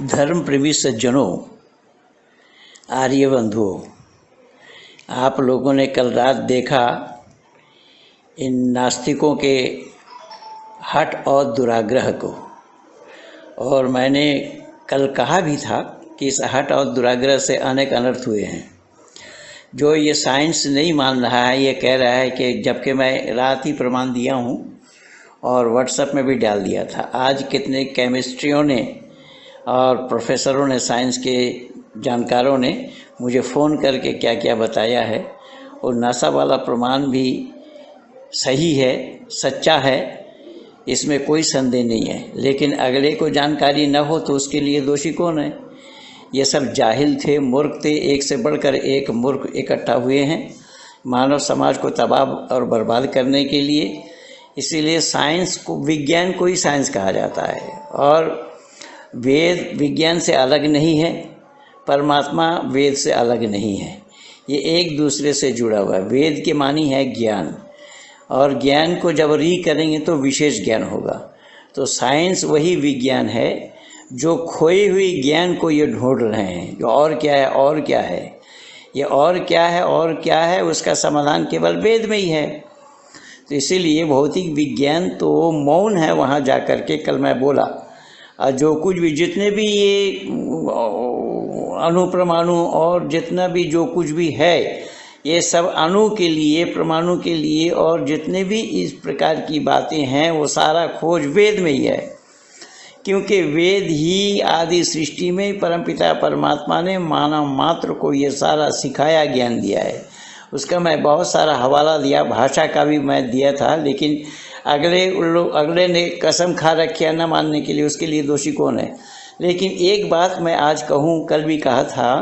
धर्म प्रेमी सज्जनों, आर्य बंधुओं, आप लोगों ने कल रात देखा इन नास्तिकों के हठ और दुराग्रह को। और मैंने कल कहा भी था कि इस हठ और दुराग्रह से अनेक अनर्थ हुए हैं। जो ये साइंस नहीं मान रहा है, ये कह रहा है कि जबकि मैं रात ही प्रमाण दिया हूँ और व्हाट्सएप में भी डाल दिया था। आज कितने केमिस्ट्रियों ने और प्रोफेसरों ने, साइंस के जानकारों ने मुझे फ़ोन करके क्या क्या बताया है। और नासा वाला प्रमाण भी सही है, सच्चा है, इसमें कोई संदेह नहीं है। लेकिन अगले को जानकारी न हो तो उसके लिए दोषी कौन है? ये सब जाहिल थे, मूर्ख थे, एक से बढ़कर एक मूर्ख इकट्ठा हुए हैं मानव समाज को तबाह और बर्बाद करने के लिए। इसीलिए साइंस को, विज्ञान को ही साइंस कहा जाता है। और वेद विज्ञान से अलग नहीं है, परमात्मा वेद से अलग नहीं है, ये एक दूसरे से जुड़ा हुआ है। वेद के मानी है ज्ञान, और ज्ञान को जब री करेंगे तो विशेष ज्ञान होगा। तो साइंस वही विज्ञान है जो खोई हुई ज्ञान को ये ढूंढ रहे हैं, जो और क्या है, और क्या है, ये और क्या है, और क्या है, उसका समाधान केवल वेद में ही है। तो इसीलिए भौतिक विज्ञान तो मौन है वहाँ जा कर के। कल मैं बोला, और जो कुछ भी, जितने भी ये अणु परमाणु और जितना भी जो कुछ भी है, ये सब अणु के लिए, परमाणु के लिए, और जितने भी इस प्रकार की बातें हैं वो सारा खोज वेद में ही है। क्योंकि वेद ही आदि सृष्टि में परमपिता परमात्मा ने मानव मात्र को ये सारा सिखाया, ज्ञान दिया है। उसका मैं बहुत सारा हवाला दिया, भाषा का भी मैं दिया था। लेकिन अगले ने कसम खा रखी है न मानने के लिए, उसके लिए दोषी कौन है? लेकिन एक बात मैं आज कहूँ, कल भी कहा था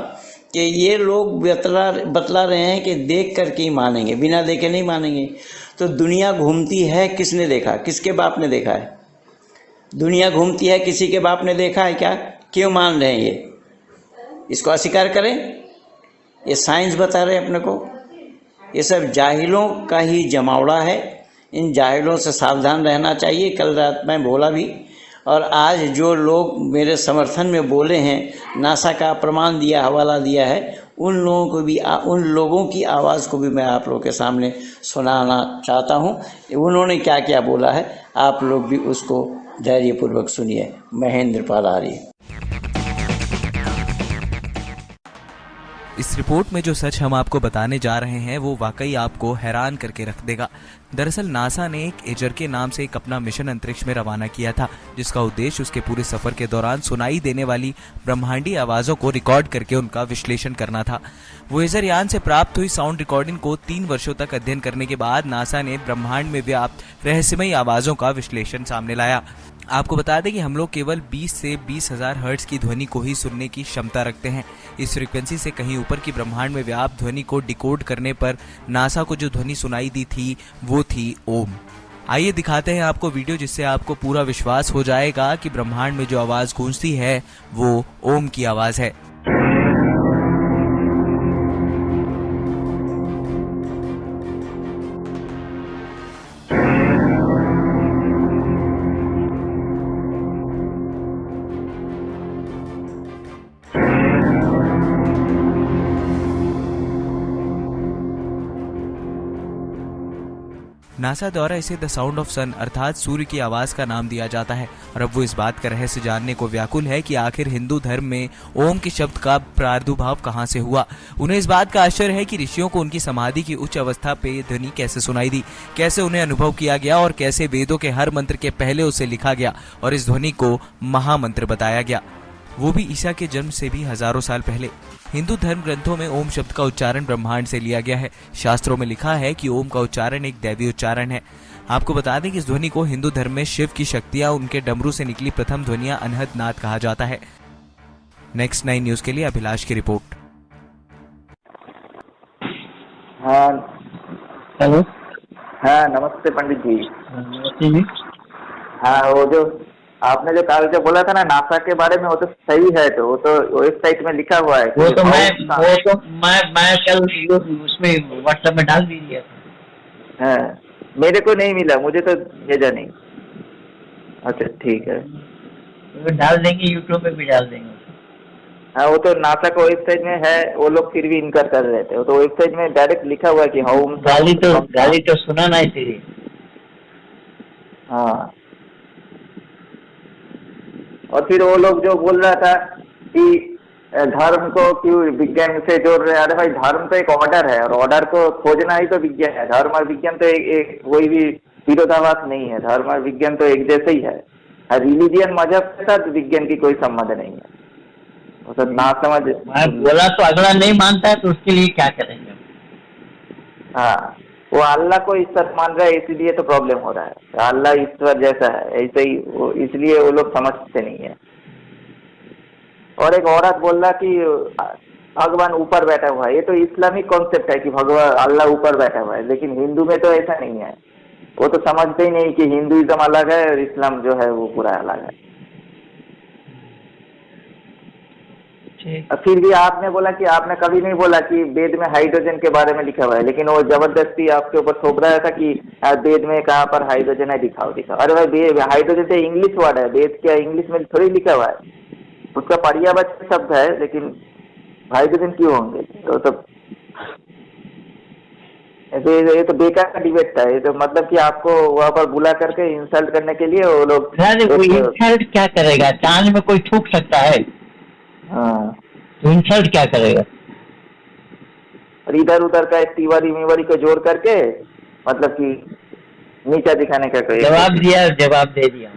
कि ये लोग बतला रहे हैं कि देख करके ही मानेंगे, बिना देखे नहीं मानेंगे। तो दुनिया घूमती है, किसने देखा? किसके बाप ने देखा है? दुनिया घूमती है, किसी के बाप ने देखा है क्या? क्यों मान रहे हैं ये? इसको अस्वीकार करें। ये साइंस बता रहे हैं अपने को। ये सब जाहिलों का ही जमावड़ा है। इन जाहिलों से सावधान रहना चाहिए। कल रात मैं बोला भी, और आज जो लोग मेरे समर्थन में बोले हैं, नासा का प्रमाण दिया, हवाला दिया है, उन लोगों को भी, उन लोगों की आवाज़ को भी मैं आप लोगों के सामने सुनाना चाहता हूँ। उन्होंने क्या क्या बोला है, आप लोग भी उसको धैर्यपूर्वक सुनिए। महेंद्र पाल आर्य। इस रिपोर्ट में जो सच हम आपको बताने जा रहे हैं वो वाकई आपको हैरान करके रख देगा। दरअसल नासा ने एक एजर के नाम से एक अपना मिशन अंतरिक्ष में रवाना किया था, जिसका उद्देश्य उसके पूरे सफर के दौरान सुनाई देने वाली ब्रह्मांडीय आवाजों को रिकॉर्ड करके उनका विश्लेषण करना था। वोयेजर यान से प्राप्त हुई साउंड रिकॉर्डिंग को 3 वर्षों तक अध्ययन करने के बाद नासा ने ब्रह्मांड में व्याप्त रहस्यमयी आवाजों का विश्लेषण सामने लाया। आपको बता दें कि हम लोग केवल 20 से 20,000 हर्ट्ज की ध्वनि को ही सुनने की क्षमता रखते हैं। इस फ्रीक्वेंसी से कहीं ऊपर की ब्रह्मांड में व्याप्त ध्वनि को डिकोड करने पर नासा को जो ध्वनि सुनाई दी थी वो थी ओम। आइए दिखाते हैं आपको वीडियो, जिससे आपको पूरा विश्वास हो जाएगा कि ब्रह्मांड में जो आवाज गूंजती है वो ओम की आवाज है। नासा द्वारा इसे द साउंड ऑफ सन अर्थात सूर्य की आवाज का नाम दिया जाता है। और अब वो इस बात का रहस्य जानने को व्याकुल है कि आखिर हिंदू धर्म में ओम के शब्द का प्रादुर्भाव कहां से हुआ। उन्हें इस बात का आश्चर्य है कि ऋषियों को उनकी समाधि की उच्च अवस्था पे ध्वनि कैसे सुनाई दी, कैसे उन्हें अनुभव किया गया, और कैसे वेदों के हर मंत्र के पहले उसे लिखा गया और इस ध्वनि को महामंत्र बताया गया, वो भी ईसा के जन्म से भी हजारों साल पहले। हिंदू धर्म ग्रंथों में ओम शब्द का उच्चारण ब्रह्मांड से लिया गया है। शास्त्रों में लिखा है कि ओम का उच्चारण एक दैवी उच्चारण है। आपको बता दें कि इस ध्वनि को हिंदू धर्म में शिव की शक्तियां, उनके डमरू से निकली प्रथम ध्वनियां अनहद नाद कहा जाता है। नेक्स्ट 9 न्यूज के लिए अभिलाष की रिपोर्ट। हाँ हेलो। हाँ, नमस्ते पंडित जी। नमस्ते जी। हाँ, वो जो आपने जो कागज जो बोला था ना नासा के बारे में, वो तो सही है। तो वो तो वेबसाइट में लिखा हुआ है। मैं कल उसमें व्हाट्सएप में डाल दिया था। हाँ, मेरे को नहीं मिला, मुझे तो भेजा नहीं। अच्छा ठीक है। तो डाल देंगे, यूट्यूब पे भी डाल देंगे। हाँ, वो तो नासा का वेबसाइट में है, वो लोग फिर भी इनकार कर रहे थे। वो तो वेबसाइट में डायरेक्ट लिखा हुआ है कि होम। गाली तो सुना ना इसीलिए। हाँ, और फिर वो लोग जो बोल रहा था कि धर्म को क्यों विज्ञान से जोड़ रहे हैं। अरे भाई, धर्म तो एक ऑर्डर है, और ऑर्डर को खोजना ही तो विज्ञान है। धर्म और विज्ञान तो एक कोई भी विरोधाभास नहीं है। धर्म और विज्ञान तो एक जैसे ही है। रिलीजियन मजहब के साथ विज्ञान की कोई संबंध नहीं है। वो तो ना समझ। मैं बोला तो अगला नहीं मानता है, तो उसके लिए क्या करेंगे। हाँ, वो अल्लाह को ईश्वर मान रहा है, इसीलिए तो प्रॉब्लम हो रहा है। अल्लाह ईश्वर जैसा है, ऐसे ही इसलिए वो लोग समझते नहीं है। और एक औरत बोल रहा कि भगवान ऊपर बैठा हुआ है। ये तो इस्लामिक कॉन्सेप्ट है कि भगवान अल्लाह ऊपर बैठा हुआ है, लेकिन हिंदू में तो ऐसा नहीं है। वो तो समझते ही नहीं कि हिंदुइज्म अलग है और इस्लाम जो है वो पूरा अलग है। फिर भी आपने बोला कि आपने कभी नहीं बोला कि वेद में हाइड्रोजन के बारे में लिखा हुआ है, लेकिन वो जबरदस्ती आपके ऊपर थोप रहा था कि वेद में कहाँ पर हाइड्रोजन है, दिखाओ दिखाओ। अरे भाई, हाइड्रोजन तो इंग्लिश वर्ड है, वेद क्या इंग्लिश में थोड़ी लिखा हुआ है। उसका पर्यायवाची शब्द है, लेकिन हाइड्रोजन क्यों होंगे। तो ये तो बेकार का डिबेट था। ये तो मतलब कि आपको वहाँ पर बुला करके इंसल्ट करने के लिए वो लोग। इंसल्ट क्या करेगा, चांद में कोई थूक सकता है। हाँ, तो इंसल्ट क्या करेगा। और इधर उधर का तिवारी मिवारी को जोड़ करके मतलब कि नीचा दिखाने का कोई जवाब दे दिया।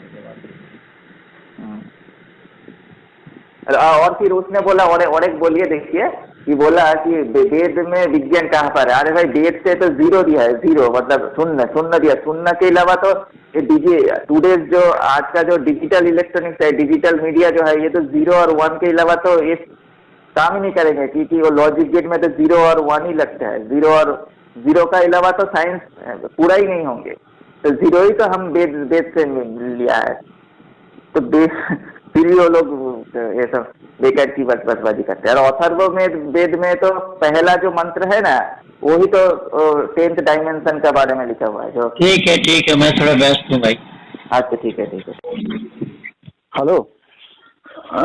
और फिर उसने बोला, और एक बोलिए देखिए कि बोला कि वेद में विज्ञान कहाँ पर है। अरे भाई, वेद से तो जीरो दिया है, जीरो मतलब शून्य दिया। शून्य के अलावा तो टूडेज जो आज का जो डिजिटल इलेक्ट्रॉनिक्स है, डिजिटल मीडिया जो है, ये तो 0 और 1 के अलावा तो ये काम ही नहीं करेंगे। क्योंकि वो लॉजिक गेट में तो 0 और 1 ही लगता है। 0 और 0 का अलावा तो साइंस पूरा ही नहीं होंगे। तो 0 ही तो हम वेद से लिया है। तो फिर भी वो लोग ये सब बेकार की बकवासबाजी करते हैं। और अथर्व में वेद में तो पहला जो मंत्र है ना, वही तो 10th डायमेंशन के बारे में लिखा हुआ है। जो ठीक है, मैं थोड़ा व्यस्त हूँ भाई। अच्छा, ठीक है। हेलो,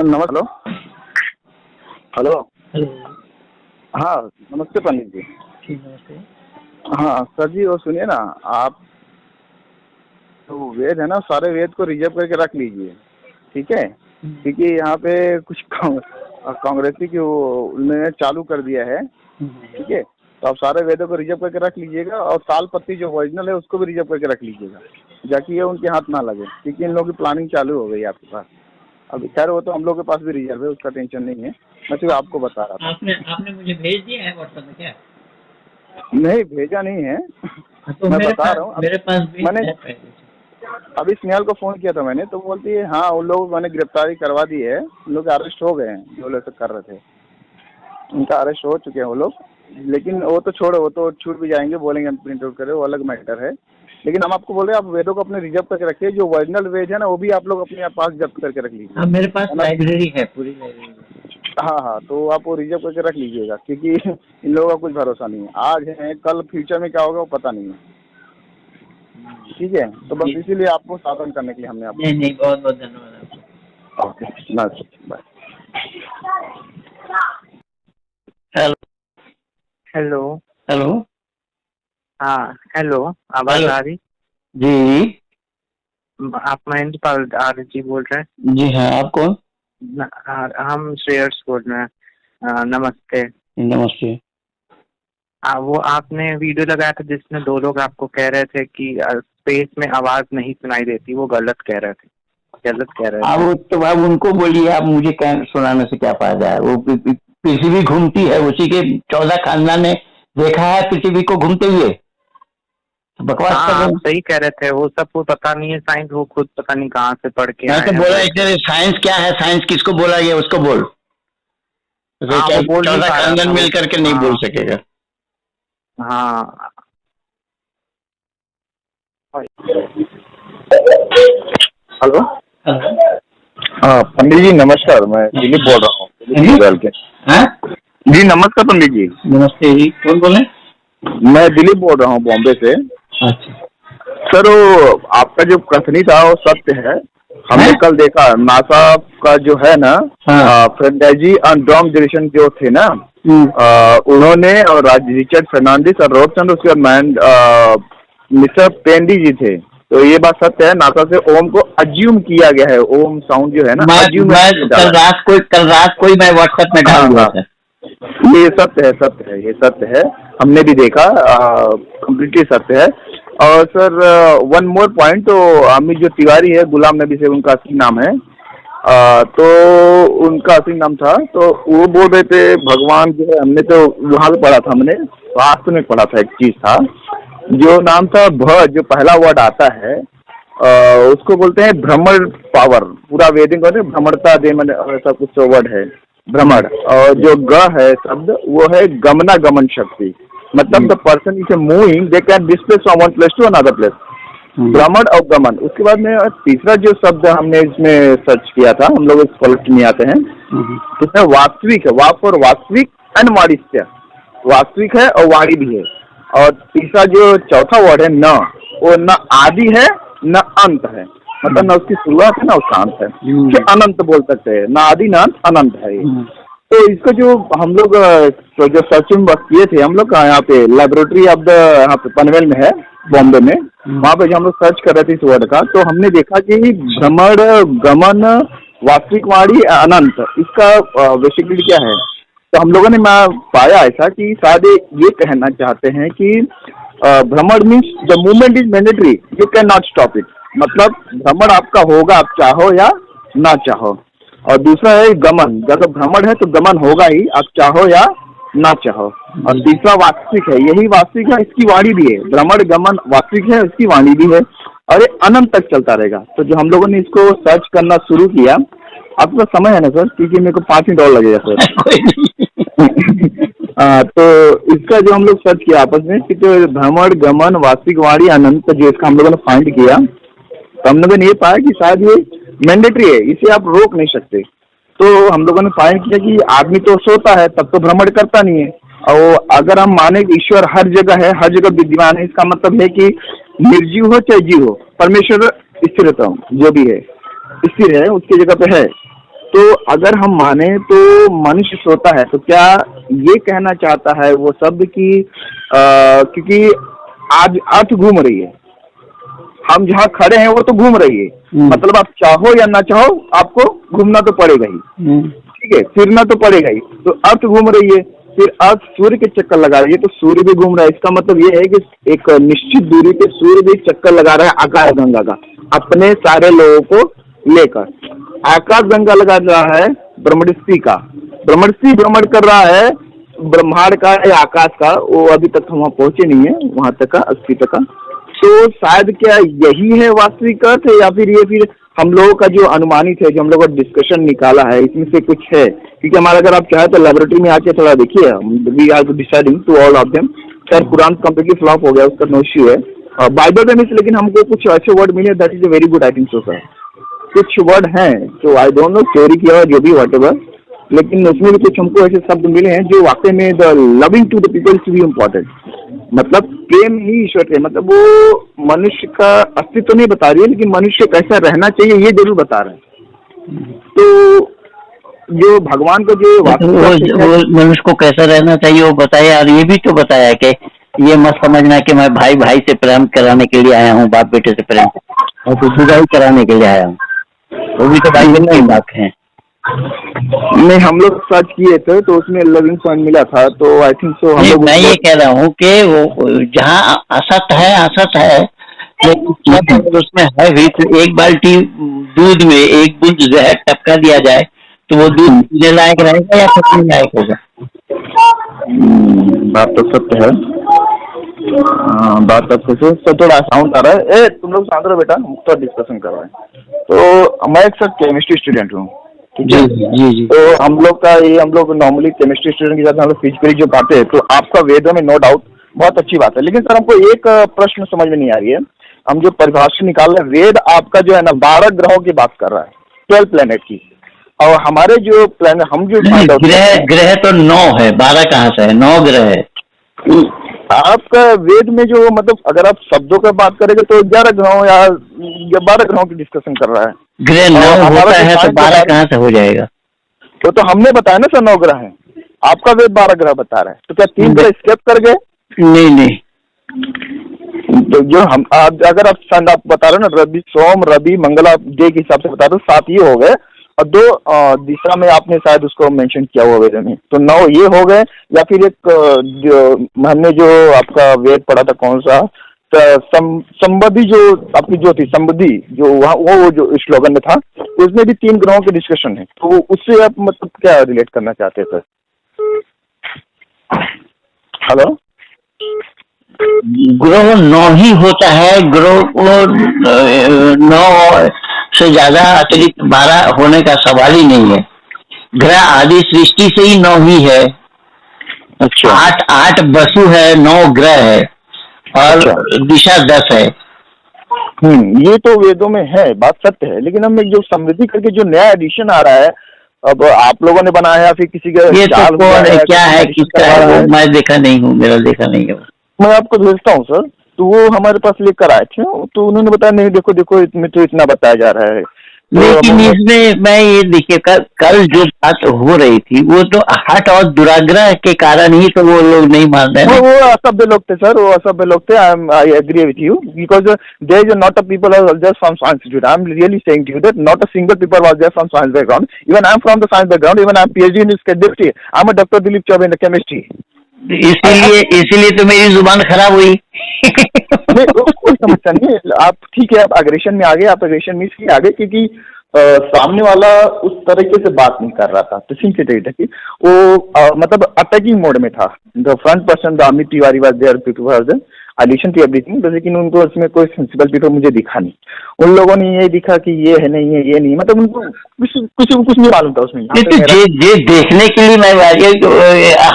नमस्ते। हेलो, हाँ नमस्ते पंडित जी। नमस्ते। हाँ सर जी, वो सुनिए ना, आप तो वेद है ना, सारे वेद को रिजर्व करके रख लीजिए, ठीक है। क्योंकि यहाँ पे कुछ कांग्रेसी की उन्होंने चालू कर दिया है, ठीक है। तो आप सारे वेदों को रिजर्व करके रख लीजिएगा, और साल पत्ती जो ओरिजिनल है उसको भी रिजर्व करके रख लीजिएगा, जाकि ये उनके हाथ ना लगे। क्योंकि इन लोगों की प्लानिंग चालू हो गई आपके पास। अब खैर वो तो हम लोग के पास भी रिजर्व है, उसका टेंशन नहीं है। मैं सिर्फ आपको बता रहा था। आपने मुझे भेज दिया है व्हाट्सएप में क्या? नहीं, भेजा नहीं है। तो मैं बता रहा हूँ, मेरे पास भी मैंने अभी स्नेहल को फोन किया था मैंने, तो बोलती है हाँ उन लोग मैंने गिरफ्तारी करवा दी है, उन लोग अरेस्ट हो गए हैं जो लोग कर रहे थे, उनका अरेस्ट हो चुके हैं वो लोग। लेकिन वो तो छोड़ो, वो तो छूट भी जाएंगे, बोलेंगे हम प्रिंट आउट करें, वो अलग मैटर है। लेकिन हम आपको बोल रहे हैं, आप वेदों को अपने रिजर्व करके रखिए। जो ओरिजिनल वेद है ना, वो भी आप लोग अपने पास जब्त करके रख लीजिए। हाँ, मेरे पास लाइब्रेरी है, पूरी लाइब्रेरी। हाँ, तो आप वो रिजर्व करके रख लीजिएगा, क्योंकि इन लोगों का कुछ भरोसा नहीं है। आज है, कल फ्यूचर में क्या होगा वो पता नहीं है, ठीक है। तो बस इसीलिए आपको सावधान करने के लिए हमने आपको। नहीं, बहुत बहुत धन्यवाद आपको। Okay, bye. हेलो। हाँ, हेलो, आवाज आ रही जी। आप महेंद्रपाल आर्य जी बोल रहे हैं? जी हाँ, आप कौन? हम श्रेयस बोल रहे हैं। नमस्ते। वो आपने वीडियो लगाया था जिसमें 2 लोग आपको कह रहे थे कि स्पेस में आवाज नहीं सुनाई देती, वो गलत कह रहे थे। वो तो अब उनको बोलिए, आप मुझे सुनाने से क्या फायदा है। वो पृथ्वी घूमती है, उसी के 14 खानदान ने देखा है पृथ्वी को घूमते हुए। बकवास कर रहे हैं। सही कह रहे थे, वो सबको पता नहीं है साइंस, वो खुद पता नहीं कहाँ से पढ़ के मैं तो बोला इधर साइंस क्या है, साइंस किसको बोला गया उसको बोल। 14 खानदान मिल करके नहीं बोल सकेगा। हाँ, हेलो, हाँ पंडित जी नमस्कार, मैं दिलीप बोल रहा हूँ जी। नमस्कार पंडित जी। नमस्ते जी, कौन बोले? मैं दिलीप बोल रहा हूँ बॉम्बे से। अच्छा सर, वो आपका जो कथनी था वो सत्य है। हमने हैं? कल देखा नासा का जो है ना हाँ। फ्रेंडाइजी ड्रॉम डिरेक्शन जो थे ना, उन्होंने और रिचर्ड फर्नांडिस और रॉबसन उसके मैन मिस्टर पेंडी जी थे। तो ये बात सत्य है, नासा से ओम को अज्यूम किया गया है, ओम साउंड जो है ना अज्यूम मैं कल रात को ही मैं व्हाट्सएप में डाल दिया था। ये सत्य है, सत्य है, ये सत्य है, हमने भी देखा, कम्प्लीटली सत्य है। और सर वन मोर पॉइंट, तो अमित जो तिवारी है गुलाम नबी से उनका असली नाम है, तो उनका असली नाम था, तो वो बोल रहे थे भगवान जो है, हमने तो वहां पे पढ़ा था, हमने वास्तव में पढ़ा था, एक चीज था जो नाम था भ, जो पहला वर्ड आता है उसको बोलते हैं भ्रमण पावर, पूरा वेदिक होते भ्रमणता दे मन ऐसा कुछ तो वर्ड है भ्रमण, और जो ग है शब्द वो है गमना गमन शक्ति, मतलब the person is moving they can displace from one place to another place, भ्रमण और गमन। उसके बाद में तीसरा जो शब्द हमने इसमें सर्च किया था, हम लोग इस पॉलिट में आते हैं, उसमें वास्तविक है, वाप और वास्तविक एंड वाणिज्य, वास्तविक है और वाणी भी है। और तीसरा जो चौथा वर्ड है न, वो न आदि है न अंत है, मतलब न उसकी शुरुआत है ना उसका अंत है, कि अनंत बोल सकते हैं, न आदि न अंत, अनंत है ये। तो इसका जो हम लोग तो जो सर्चिंग किए थे हम लोग यहाँ पे लाइब्रेटरी ऑफ द यहाँ पे पनवेल में है बॉम्बे में, वहाँ पे जो हम लोग सर्च कर रहे थे इस वर्ड का, तो हमने देखा कि भ्रमण गमन वास्तविक वाणी अनंत, इसका बेसिकली क्या है, तो हम लोगों ने पाया ऐसा कि शायद ये कहना चाहते हैं कि भ्रमण means the movement is mandatory, you can not stop it, मतलब भ्रमण आपका होगा आप चाहो या ना चाहो। और दूसरा है गमन, जब भ्रमण है तो गमन होगा ही, आप चाहो या ना चाहो। और तीसरा वास्तविक है, यही वास्तविक है, इसकी वाणी भी है, भ्रमण गमन वास्तविक है, इसकी वाणी भी है, और ये अनंत तक चलता रहेगा। तो जो हम लोगों ने इसको सर्च करना शुरू किया, आपका समय है ना सर, क्योंकि मेरे को 5 मिनट और लगेगा सर। तो इसका जो हम लोग सर्च किया आपस में कि तो भ्रमण गमन वास्तविक वाणी अनंत, जो इसका हम लोगों ने फाइंड किया, तो हम लोगों ने ये पाया कि शायद ये मैंडेटरी है, इसे आप रोक नहीं सकते। तो हम लोगों ने फाइंड किया कि आदमी तो सोता है तब तो भ्रमण करता नहीं है, और अगर हम माने कि ईश्वर हर जगह है, हर जगह विद्यमान है, इसका मतलब है कि निर्जीव हो चाहे जीव हो, परमेश्वर स्थिरता जो भी है स्थिर है, उसकी जगह पे है। तो अगर हम माने तो मनुष्य सोता है, तो क्या ये कहना चाहता है वो शब्द कि क्योंकि आज अर्थ घूम रही है, हम जहाँ खड़े हैं वो तो घूम रही है, मतलब आप चाहो या ना चाहो आपको घूमना तो पड़ेगा ही, ठीक है, फिरना तो पड़ेगा ही। तो अर्थ घूम रही है, फिर अर्थ सूर्य के चक्कर लगा रही है, तो सूर्य भी घूम रहा है, इसका मतलब ये है कि एक निश्चित दूरी पे सूर्य भी चक्कर लगा रहा है आकाश गंगा का, अपने सारे लोगों को लेकर। आकाश गंगा लगा रहा है ब्रह्मण्डस्थी का, ब्रह्मण्डस्थी भ्रमण कर रहा है ब्रह्मांड का या आकाश का, वो अभी तक हम वहाँ पहुंचे नहीं है, वहां तक का 80 तक का। तो शायद क्या यही है वास्तविक अर्थ, या फिर ये फिर हम लोगों का जो अनुमानित है, जो हम लोगों का डिस्कशन निकाला है, इसमें से कुछ है? क्योंकि हमारा अगर आप चाहे तो लेबोरेटरी में आके थोड़ा देखिए, we are deciding to all of them. Sir Quran completely flop हो गया, उसका नो इश्यू है, बाइबल में, लेकिन हमको कुछ ऐसे वर्ड मिले, that is a very good, I think so sir. कुछ वर्ड हैं जो आई डोंट नो चोरी किया हो जो भी वट एवर, लेकिन उसमें भी कुछ हमको ऐसे शब्द मिले हैं जो वाकई में the loving to the people to be important, मतलब प्रेम ही ईश्वर है, मतलब वो मनुष्य का अस्तित्व तो नहीं बता रही है, लेकिन मनुष्य कैसा रहना चाहिए ये जरूर बता रहे हैं। तो जो भगवान को जो मनुष्य को कैसा रहना चाहिए वो बताया, और ये भी तो बताया कि ये मत समझना कि मैं भाई भाई से प्रेम कराने के लिए आया हूँ, बाप बेटे से प्रेम और कुछ जुदाई कराने के लिए आया हूँ, वो भी तो बाइबल में बात है। नहीं, हम लोग सर्च किए थे तो उसमें लविंग पॉइंट मिला था, तो आई थिंक सो हम लोग। मैं ये कह रहा हूँ कि वो जहाँ असत है, लेकिन उसमें है भी, तो एक बाल्टी दूध में एक बूंद जहर टपका दिया जाए तो वो दूध पीने लायक रहेगा या पीने लायक होगा? बात तो सत्य है, बात तो सच। थोड़ा साउंड आ रहा है, तुम लोग शांत रहो बेटा, मुझसे डिस्कशन कर रहे हैं। तो मैं एक सर केमिस्ट्री स्टूडेंट हूँ, ठीक है जी। तो हम लोग नॉर्मली केमिस्ट्री स्टूडेंट के साथ हम लोग फिजिकली जो पाते हैं, तो आपका वेदों में नो डाउट बहुत अच्छी बात है, लेकिन सर हमको एक प्रश्न समझ में नहीं आ रही है। हम जो परिभाषा निकाल रहे हैं, वेद आपका जो है ना 12 ग्रहों की बात कर रहा है, 12 प्लेनेट की, और हमारे जो प्लेनेट हम जो ग्रह तो 9 है, 12 कहाँ से है, 9 ग्रह है। आपका वेद में जो मतलब अगर आप शब्दों का बात करेंगे तो 11 ग्रहों या 12 ग्रहों की डिस्कशन कर रहा है। ग्रह 9 होता है तो 12 कहाँ से हो जाएगा? तो हमने बताया ना सर 9 ग्रह हैं, आपका वेद 12 ग्रह बता रहा है, तो क्या 3 ग्रह स्किप कर गए? नहीं, तो जो हम अगर आप बता रहे हो ना, रवि सोम रवि मंगल, आप डे के हिसाब से बता रहे हो, 7 ये हो गए और 2 दिशा में आपने शायद उसको मेंशन किया हुआ वेद में, तो 9 ये हो गए। या फिर एक हमने जो आपका वेद पढ़ा था कौन सा, संबंधी जो आपकी जो थी संबंधी जो वहाँ वो जो स्लोगन में था, उसमें भी 3 ग्रहों की डिस्कशन है, तो उससे आप मतलब क्या रिलेट करना चाहते हैं सर? हेलो, ग्रह 9 ही होता है, ग्रह को 9 से ज्यादा अतिरिक्त 12 होने का सवाल ही नहीं है। ग्रह आदि सृष्टि से ही 9 ही है। अच्छा, 8 वसु है, 9 ग्रह है और दिशा 10 है। ये तो वेदों में है, बात सत्य है, लेकिन हम एक जो समृद्धि करके जो नया एडिशन आ रहा है, अब आप लोगों ने बनाया या फिर किसी का ये तो कौन है, क्या है, किसका है, वो मैं देखा नहीं हूँ, मेरा देखा नहीं है। मैं आपको भेजता हूँ सर, तो वो हमारे पास लेकर आए थे, तो उन्होंने बताया नहीं देखो इसमें तो इतना बताया जा रहा है। लेकिन इसमें मैं ये देखिए, कल जो बात हो रही थी वो तो हठ और दुराग्रह के कारण ही तो वो लोग नहीं मान रहे हैं। वो असभ्य लोग थे सर, वो असभ्य लोग थे। I agree with you because there is not a people are just from science institute. I am really saying to you that not a single people was there from science background. Even I am from the science background, even I am PhD in chemistry. I am a doctor Dilip Chaubey in chemistry. इसीलिए तो मेरी जुबान खराब हुई। कोई समस्या नहीं है, आप ठीक है, आप अग्रेशन में आ गए, आप अग्रेशन में इसलिए आ गए क्योंकि सामने वाला उस तरीके से बात नहीं कर रहा था, तो सिंपली था कि वो मतलब अटैकिंग मोड में था। The front person the Amit Tiwari was there, people was there, I listen to everything, लेकिन उनको उसमें कोई सेंसिबल पीपल मुझे दिखा नहीं। उन लोगों ने ये दिखा कि ये है नहीं है, ये नहीं, मतलब उनको कुछ नहीं मालूम था उसमें। ये देखने के लिए मैं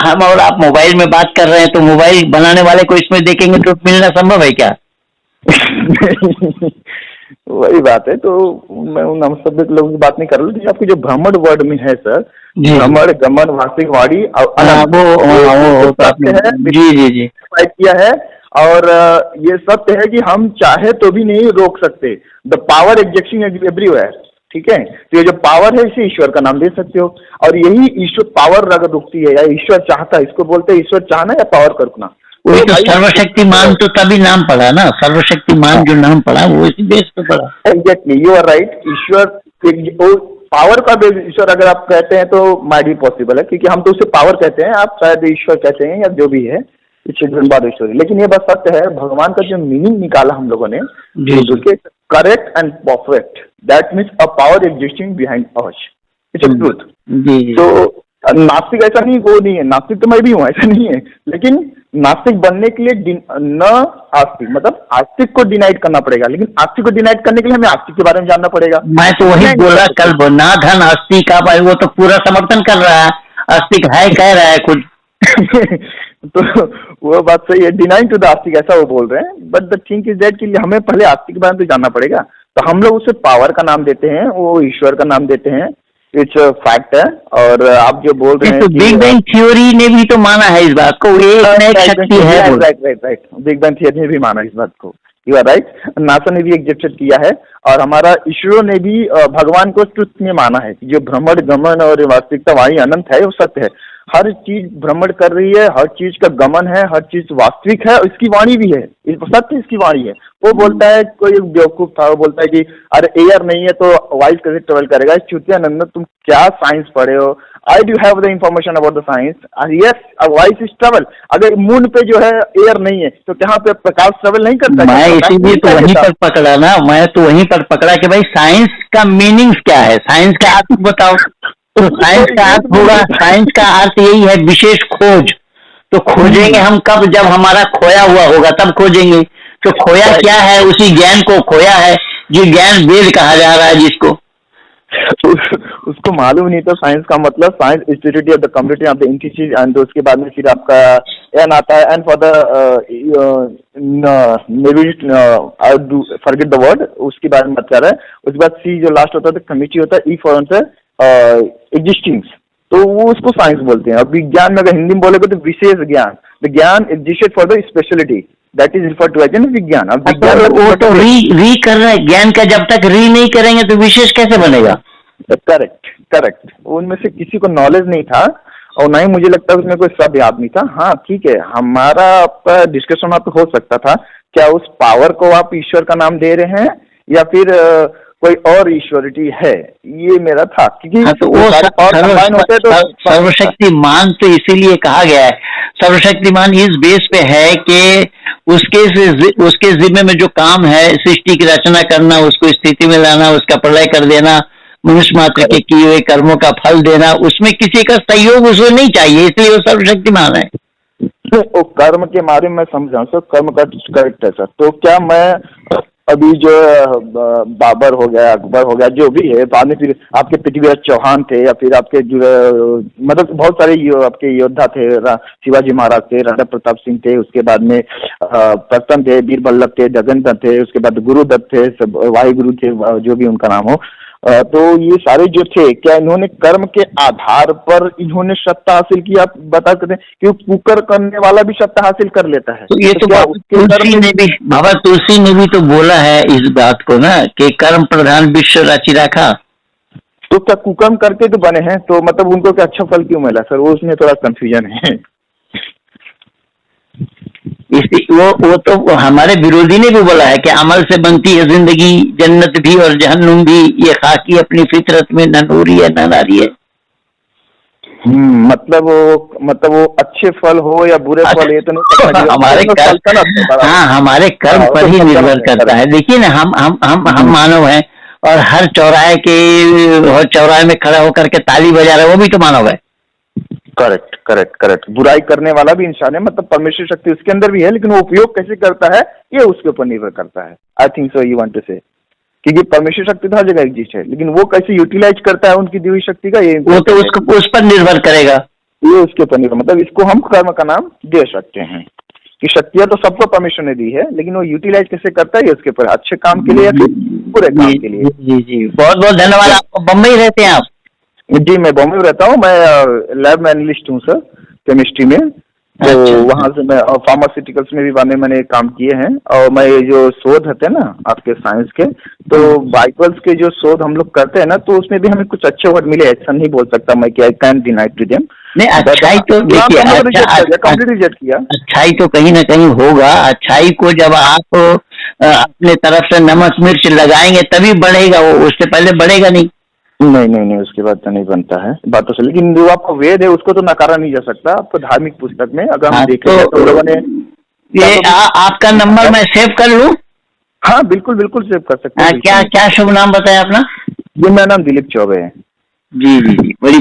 हम और आप मोबाइल में बात कर रहे हैं, तो मोबाइल बनाने वाले को इसमें देखेंगे तो मिलना संभव है क्या? वही बात है, तो मैं उन सभ्य लोगों की बात नहीं कर रहा हूँ। आपकी जो ब्राह्मण वर्ड में है सर, ब्राह्मण गमन वास्तविक वाणी जी किया है, और ये सत्य है कि हम चाहे तो भी नहीं रोक सकते। द पावर एग्जिस्टिंग एवरीवेयर, ठीक है, तो ये जो पावर है इसे ईश्वर का नाम दे सकते हो, और यही ईश्वर पावर अगर रुकती है या ईश्वर चाहता है, इसको बोलते हैं ईश्वर चाहना या पावर करना। वही तो सर्वशक्तिमान तो तभी नाम पड़ा ना, सर्वशक्तिमान जो नाम पड़ा वो इसी बेस पे पड़ा। Exactly, you are right. ईश्वर पावर का बेस ईश्वर अगर आप कहते हैं तो माइट भी पॉसिबल है, क्योंकि हम तो उसे पावर कहते हैं, आप शायद ईश्वर कहते हैं या जो भी है, ईश्वर। लेकिन ये बात सत्य है, भगवान का जो मीनिंग निकाला हम लोगों ने, correct and perfect, that means a power existing behind us, it's a truth. तो नास्तिक ऐसा नहीं, वो नहीं है, नास्तिक तो मैं भी हूँ, ऐसा नहीं है, लेकिन नास्तिक बनने के लिए न आस्तिक, मतलब आस्तिक को डिनाइड करना पड़ेगा, लेकिन आस्तिक को डिनाइड करने के लिए हमें आस्तिक के बारे में जानना पड़ेगा। मैं तो वही बोला कल, ना धन आस्तिक का भाई, वो तो पूरा समर्थन कर रहा है, आस्तिक है कह रहा है खुद। तो वो बात सही है, डिनाइंग टू द आस्तिक ऐसा वो बोल रहे हैं, but the thing is that कि हमें पहले आस्तिक के बारे में तो जानना पड़ेगा, तो हम लोग उसे पावर का नाम देते हैं, वो ईश्वर का नाम देते हैं, इट्स फैक्ट है। और आप जो बोल रहे हैं तो बिग बैंग थ्योरी ने भी तो माना है इस बात को, एक शक्ति है। राइट, बिग बैंग थ्योरी ने भी माना इस बात को, यू आर राइट। नासा ने भी एक्सेप्ट किया है, और हमारा ईश्वर ने भी भगवान को ट्रुथ में माना है, जो भ्रमण गमन और वास्तविकता वाणी अनंत है, वो सत्य है। हर चीज भ्रमण कर रही है, हर चीज का गमन है, हर चीज वास्तविक है, इसकी वाणी भी है, सत्य इसकी वाणी है। वो बोलता है, कोई बेवकूफ था, वो बोलता है कि अरे एयर नहीं है तो वाइस कैसे ट्रेवल करेगा। चूतिया नंदन, तुम क्या साइंस पढ़े हो? I do have the information about the science, yes vice is travel. अगर मून पे जो है एयर नहीं है तो यहाँ पे प्रकाश ट्रेवल नहीं करता। मैं इसीलिए तो वहीं पर पकड़ा ना, मैं तो वहीं पर पकड़ा कि भाई साइंस का मीनिंग क्या है, साइंस का अर्थ बताओ। तो साइंस का अर्थ होगा, साइंस का अर्थ यही है विशेष खोज। तो खोजेंगे हम कब? जब हमारा खोया हुआ होगा तब खोजेंगे। तो खोया क्या है? उसी ज्ञान को खोया है, जो ज्ञान वेद कहा जा रहा है जिसको। उसको मालूम नहीं था साइंस का मतलब, science institute of the community of the institute, and उसके बाद में फिर आपका एन आता है, and for the maybe I do forget the word, उसके बारे में बात कर रहा है। उसके बाद सी जो लास्ट होता है कमिटी होता है, ई फॉर आंसर एग्जिस्टिंग, तो वो उसको साइंस बोलते हैं। अब विज्ञान में अगर हिंदी में बोलेगे तो विशेष ज्ञान, द ज्ञान existed for the speciality, that is refer to as विज्ञान। अब विज्ञान वो तो री कर रहे हैं, ज्ञान का जब तक री नहीं करेंगे तो विशेष कैसे बनेगा? करेक्ट करेक्ट, उनमें से किसी को नॉलेज नहीं था और ना ही मुझे लगता है उसमें कोई शब्द याद नहीं था। हाँ ठीक है, हमारा आपका डिस्कशन वहाँ पे हो सकता था, क्या उस पावर को आप ईश्वर का नाम दे रहे हैं या फिर कोई और ईश्वरिटी है, ये मेरा था। क्योंकि हाँ, तो वो सर्वशक्तिमान तो इसीलिए कहा गया है। सर्वशक्तिमान इस बेस पे है कि उसके जिम्मे में जो काम है, सृष्टि की रचना करना, उसको स्थिति में लाना, उसका प्रलय कर देना, मनुष्य मात्र के किए हुए कर्मों का फल देना, उसमें किसी का सहयोग उसे नहीं चाहिए, इसलिए वो सर्वशक्तिमान है। तो कर्म के बारे में समझा सर, कर्म का करेक्ट है सर। तो क्या मैं अभी जो बाबर हो गया, अकबर हो गया, जो भी है, बाद में फिर आपके पृथ्वीराज चौहान थे या फिर आपके जो मतलब बहुत सारे आपके योद्धा थे, शिवाजी महाराज थे, राणा प्रताप सिंह थे, उसके बाद में प्रथम थे, वीर बल्लभ थे, जगन्नाथ थे, उसके बाद गुरुदत्त थे, वाहिगुरु थे, जो भी उनका नाम हो। तो ये सारे जो थे, क्या इन्होंने कर्म के आधार पर इन्होंने सत्ता हासिल की? आप बता सकते हैं कि कुकर करने वाला भी सत्ता हासिल कर लेता है। तो ये तो बाबा तुलसी ने भी तो बोला है इस बात को ना, कि कर्म प्रधान विश्व रचि रखा। तो क्या कुकर्म करके तो बने हैं, तो मतलब उनको क्या अच्छा फल क्यों मिला सर? वो उसमें थोड़ा कंफ्यूजन है। वो तो हमारे विरोधी ने भी बोला है कि अमल से बनती है जिंदगी, जन्नत भी और जहन्नुम भी, ये खाकी अपनी फितरत में न नूरी है न नारी है। मतलब वो अच्छे फल हो या बुरे फल, ये तो नहीं हमारे हाँ, हमारे कर्म पर ही निर्भर करता है। देखिए ना, हम मानव हैं और हर चौराहे में खड़ा होकर के ताली बजा रहे, वो भी तो मानव है। करेक्ट करेक्ट करेक्ट, बुराई करने वाला भी इंसान है, मतलब परमेश्वर शक्ति उसके अंदर भी है, लेकिन वो उपयोग कैसे करता है ये उसके ऊपर निर्भर करता है। I think so you want to say, क्योंकि परमेश्वर शक्ति तो हर जगह एग्जिस्ट है, लेकिन वो कैसे यूटिलाइज करता है उनकी दी हुई शक्ति का, ये वो तो उस पर निर्भर करेगा। ये उसके ऊपर निर्भर, मतलब इसको हम कर्म का नाम दे सकते हैं कि शक्तियां तो सबको परमेश्वर ने दी है, लेकिन वो यूटिलाइज कैसे करता है ये उसके ऊपर, अच्छे काम के लिए या फिर बुरे काम के लिए। जी जी, बहुत बहुत धन्यवाद। आपको बम्बई रहते हैं आप? जी मैं बॉम्बे में रहता हूँ, मैं लैब एनालिस्ट हूँ सर, केमिस्ट्री में। तो वहाँ से मैं फार्मास्यूटिकल्स में भी मैंने काम किए हैं, और मैं ये जो शोध होते हैं ना आपके साइंस के, तो बाइबल्स के जो शोध हम लोग करते हैं ना, तो उसमें भी हमें कुछ अच्छे वर्ड मिले, ऐसा नहीं बोल सकता मैं कि I can deny to them. नहीं, अच्छाई तो देखिए, कंप्लीट रिजेक्ट किया। अच्छाई तो कहीं ना कहीं होगा। अच्छाई को जब आप अपने तरफ से नमक मिर्च लगाएंगे तभी बढ़ेगा, वो उससे पहले बढ़ेगा नहीं। नहीं, उसके बाद तो नहीं बनता है, बात तो सही। लेकिन जो आपका वेद है उसको तो नकारा नहीं जा सकता। आपको धार्मिक पुस्तक में अगर हम देखें तो लोगों ने ये आपका नंबर मैं सेव कर लूं? हाँ बिल्कुल सेव कर सकते हैं। क्या शुभ नाम बताया अपना? जी मेरा नाम दिलीप चौबे है। जी, बड़ी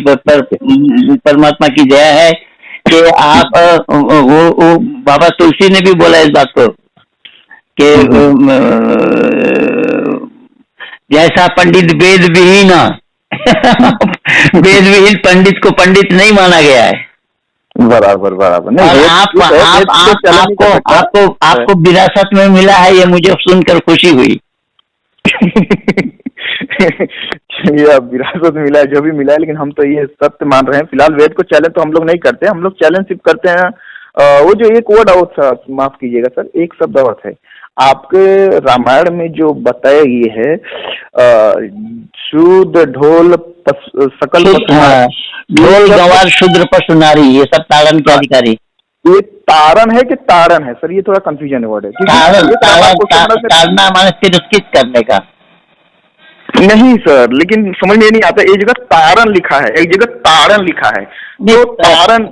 परमात्मा की दया है कि आप वो बाबा तुलसी ने भी बोला इस बात को कि जैसा पंडित वेद विहीन वेद विहीन पंडित को पंडित नहीं माना गया है। बराबर। नहीं, आपको विरासत में मिला है, ये मुझे सुनकर खुशी हुई। ये विरासत में मिला है, जो भी मिला है, लेकिन हम तो ये सत्य मान रहे हैं। फिलहाल वेद को चैलेंज तो हम लोग नहीं करते, हम लोग चैलेंज सिर्फ करते हैं वो जो एक वर्ड आउट था, माफ कीजिएगा सर, एक शब्द आउट है आपके रामायण में जो बताया ये है, शूद्र ढोल सकल ढोल गवार शूद्र पशु नारी, ये सब ताड़न के अधिकारी। ये तारण है कि तारण है सर? ये थोड़ा कंफ्यूजन वर्ड है। ताड़ना माने तिरस्कृत करने का नहीं सर, लेकिन समझ में नहीं आता। एक जगह तारण लिखा है, एक जगह तारण लिखा है। तो तारण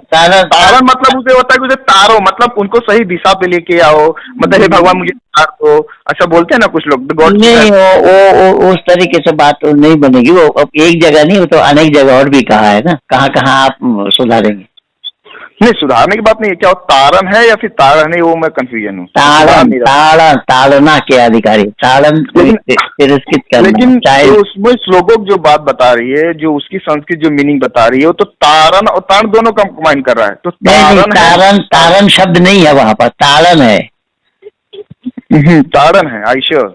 मतलब उसे होता है कि उसे तारो, मतलब उनको सही दिशा पे लेके आओ, मतलब हे भगवान मुझे तार दो, अच्छा बोलते हैं ना कुछ लोग। नहीं, वो उस तरीके से बात नहीं बनेगी। वो एक जगह नहीं, वो तो अनेक जगह और भी कहा है ना। कहाँ आप सुधारेंगे? नहीं, सुधारने की बात नहीं है। क्या वो तारण है या फिर तारण है, वो मैं कंफ्यूजन हूँ। ताड़ना के अधिकारी, ताड़न तिरस्कृत करना। लेकिन उसमें श्लोकों जो बात बता रही है, जो उसकी संस्कृत जो मीनिंग बता रही है, वो तो तारण और तारण दोनों का कंबाइन कर रहा है। तो तारण शब्द नहीं है वहाँ पर, ताड़न है। तारण है, आई श्योर।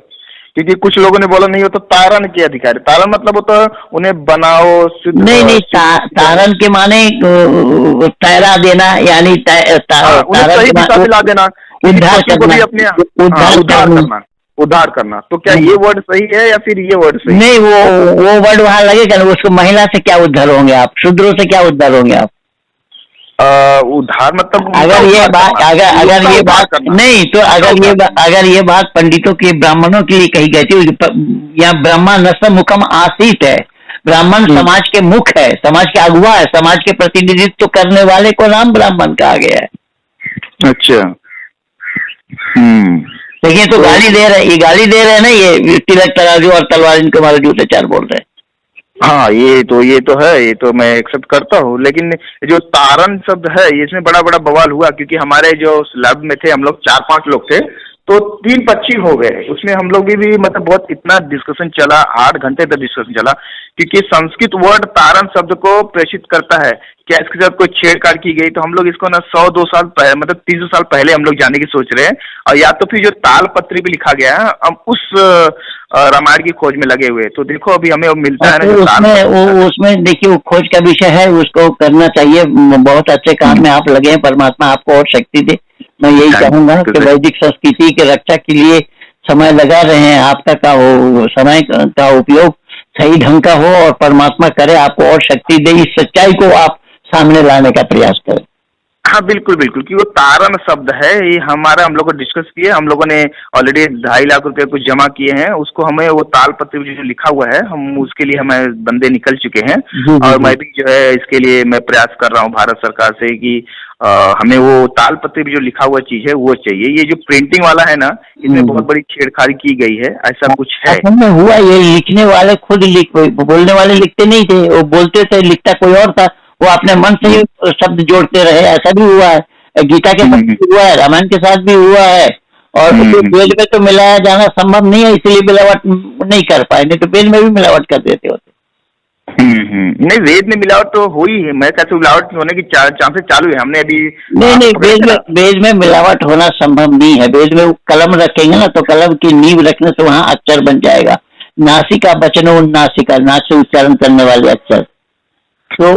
क्योंकि कुछ लोगों ने बोला नहीं, वो तो तारण के अधिकारी, तारण मतलब वो तो उन्हें बनाओ शुद्ध। नहीं, तारण के माने तैरा देना, यानी उन्हें सही दिशा में ला देना, उद्धार करना, अपने उद्धार करना। तो क्या ये वर्ड सही है या फिर ये वर्ड सही? नहीं, वो वर्ड वहां लगेगा ना। उसको महिला से क्या उद्धार होंगे आप, शूद्रों से क्या उद्धार होंगे आप? उद्धार मतलब अगर ये बात नहीं, तो अगर ये बात पंडितों के, ब्राह्मणों के लिए कही गई थी, यहाँ ब्राह्मण नस्ल मुखम आसीत है, ब्राह्मण समाज के मुख है, समाज के अगुआ है, समाज के प्रतिनिधित्व करने वाले को नाम ब्राह्मण कहा गया है। अच्छा। देखिए, तो गाली दे रहे, ये गाली दे रहे हैं ना, ये तिलक तराजू और तलवार इनके मारे जूते चार बोल रहे हैं। हाँ, ये तो है, ये तो मैं एक्सेप्ट करता हूँ, लेकिन जो तारण शब्द है इसमें बड़ा बड़ा बवाल हुआ, क्योंकि हमारे जो लैब में थे हम लोग 4-5 लोग थे, तो 3 पक्षी हो गए। उसमें हम लोग भी मतलब बहुत इतना डिस्कशन चला, 8 घंटे तक डिस्कशन चला, क्योंकि संस्कृत वर्ड तारण शब्द को प्रेषित करता है। क्या इसके साथ कोई छेड़छाड़ की गई? तो हम लोग इसको ना 100-2 साल पहले, मतलब 300 साल पहले हम लोग जाने की सोच रहे हैं, और या तो फिर जो तालपत्री भी लिखा गया है, हम उस रामायण की खोज में लगे हुए। तो देखो अभी हमें मिलता है ना, उसमें देखिए, वो खोज का विषय है, उसको करना चाहिए। बहुत अच्छे काम में आप लगे हैं, परमात्मा आपको और शक्ति दे। मैं यही चाहूंगा कि वैदिक संस्कृति की रक्षा के लिए समय लगा रहे हैं, आपका का हो, समय का उपयोग सही ढंग का हो, और परमात्मा करे आपको और शक्ति दे, इस सच्चाई को आप सामने लाने का प्रयास करें। हाँ, बिल्कुल बिल्कुल, कि वो तारण शब्द है, ये हमारा हम लोग को डिस्कस किए, हम लोगों ने ऑलरेडी 2.5 लाख रुपए कुछ जमा किए हैं। उसको हमें वो तालपत्र जो लिखा हुआ है, हम उसके लिए हमें बंदे निकल चुके हैं, और मैं भी जो है इसके लिए मैं प्रयास कर रहा हूँ भारत सरकार से कि हमें वो तालपत्र जो लिखा हुआ चीज है वो चाहिए। ये जो प्रिंटिंग वाला है ना, इसमें बहुत बड़ी छेड़छाड़ की गई है, ऐसा कुछ है। हुआ ये, लिखने वाले खुद बोलने वाले लिखते नहीं थे, वो बोलते थे, लिखता कोई और था, वो अपने मन से ही शब्द जोड़ते रहे। ऐसा भी हुआ है, गीता के साथ भी हुआ है, रामायण के साथ भी हुआ है। और वेद में तो मिलाया जाना संभव नहीं है, इसलिए मिलावट नहीं कर पाए, नहीं तो वेद में भी मिलावट कर देते होते। नहीं, वेद में मिलावट तो हुई है, मैं कहता हूँ मिलावट होने की चांसेस चालू है। हमने अभी नहीं, वेद में मिलावट होना संभव नहीं है। वेद में कलम रखेंगे ना, तो कलम की नींव रखने से वहाँ अक्षर बन जाएगा। नासिका बचनो नासिका, नाक से उच्चारण करने वाले अक्षर, तो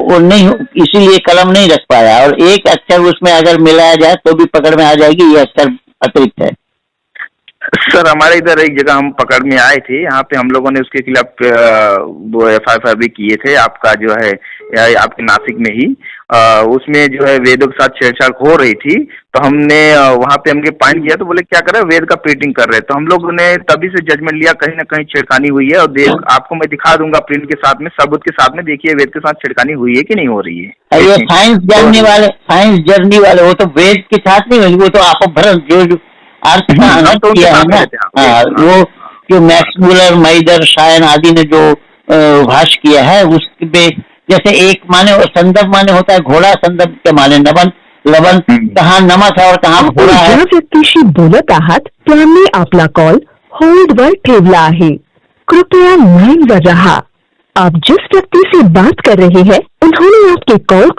वो नहीं, इसीलिए कलम नहीं रख पाया। और एक अक्षर उसमें अगर मिलाया जाए तो भी पकड़ में आ जाएगी, ये अक्षर अतिरिक्त है। सर, हमारे इधर एक जगह हम पकड़ में आए थे, यहाँ पे हम लोगों ने उसके खिलाफ वो FIR भी किए थे, आपका जो है आपके नासिक में ही। उसमें जो है वेदों के साथ छेड़छाड़ हो रही थी, तो हमने वहाँ पे हमके पॉइंट किया, तो बोले क्या कर रहे हैं, वेद का प्रिंटिंग कर रहे हैं। तो हम लोग ने तभी से जजमेंट लिया, कहीं ना कहीं छेड़खानी हुई है। और आपको मैं दिखा दूंगा प्रिंट के साथ में, सबूत के साथ में, देखिए वेद के साथ छेड़खानी हुई है कि नहीं हो रही है। ये साइंस जर्नी वाले वो तो वेद के साथ नहीं हुई, वो तो आप जो अर्थ का अनर्थ किया है ना, वो जो मैक्स मूलर, माइडर, शायन आदि ने जो भाष्य किया है, उसके जैसे एक माने संदर्भ माने होता है घोड़ा, संदर्भ के माने लवण, कहाँ नमक है और कहाँ घोड़ा है। ज्या व्यक्तीशी बोलत आहात त्यांनी आपला कॉल होल्ड वर ठेवला आहे, कृपया लाइन पर रहा। आप जिस व्यक्ति से बात कर रहे हैं उन्होंने आपके कॉल